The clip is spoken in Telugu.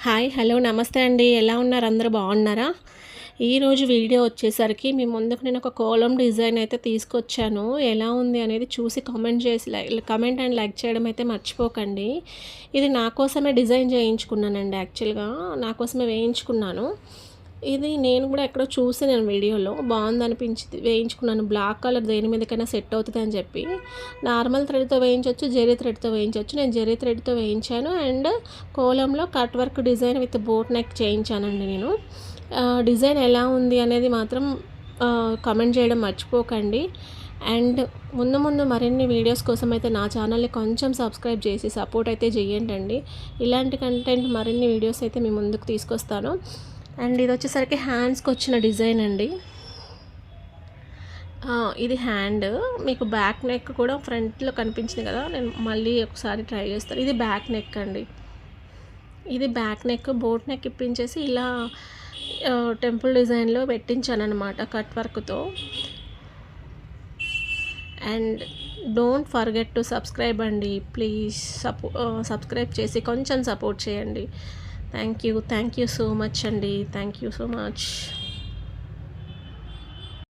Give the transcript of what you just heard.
హాయ్ హలో నమస్తే అండి. ఎలా ఉన్నారు? అందరూ బాగున్నారా? ఈరోజు వీడియో వచ్చేసరికి మీ ముందుకు నేను ఒక కోలం డిజైన్ అయితే తీసుకొచ్చాను. ఎలా ఉంది అనేది చూసి కామెంట్ అండ్ లైక్ చేయడం అయితే మర్చిపోకండి. ఇది నా కోసమే డిజైన్ చేయించుకున్నానండి. యాక్చువల్గా నా కోసమే వేయించుకున్నాను. ఇది నేను కూడా ఎక్కడో చూసాను వీడియోలో, బాగుందనిపించింది వేయించుకున్నాను. బ్లాక్ కలర్ దేని మీదకైనా సెట్ అవుతుంది అని చెప్పి. నార్మల్ థ్రెడ్తో వేయించవచ్చు, జెరీ థ్రెడ్తో వేయించవచ్చు. నేను జెరీ థ్రెడ్తో వేయించాను అండ్ కోలంలో cut work design with boat neck చేయించానండి నేను. డిజైన్ ఎలా ఉంది అనేది మాత్రం కామెంట్ చేయడం మర్చిపోకండి. అండ్ ముందు మరిన్ని వీడియోస్ కోసం అయితే నా ఛానల్ని కొంచెం సబ్స్క్రైబ్ చేసి సపోర్ట్ అయితే చేయండి. ఇలాంటి కంటెంట్ మరిన్ని వీడియోస్ అయితే మీ ముందుకు తీసుకొస్తాను. అండ్ ఇది వచ్చేసరికి హ్యాండ్స్కి వచ్చిన డిజైన్ అండి. ఇది హ్యాండ్ మీకు బ్యాక్ నెక్ కూడా ఫ్రంట్లో కనిపించింది కదా, నేను మళ్ళీ ఒకసారి ట్రై చేస్తాను. ఇది బ్యాక్ నెక్ అండి. ఇది బ్యాక్ నెక్, బోట్ నెక్ ఇప్పించేసి ఇలా టెంపుల్ డిజైన్లో పెట్టించాను అనమాట కట్ వర్క్తో. And don't forget to subscribe అండి. ప్లీజ్ సబ్స్క్రైబ్ చేసి కొంచెం సపోర్ట్ చేయండి. థ్యాంక్ యూ సో మచ్ అండి. Thank you so much.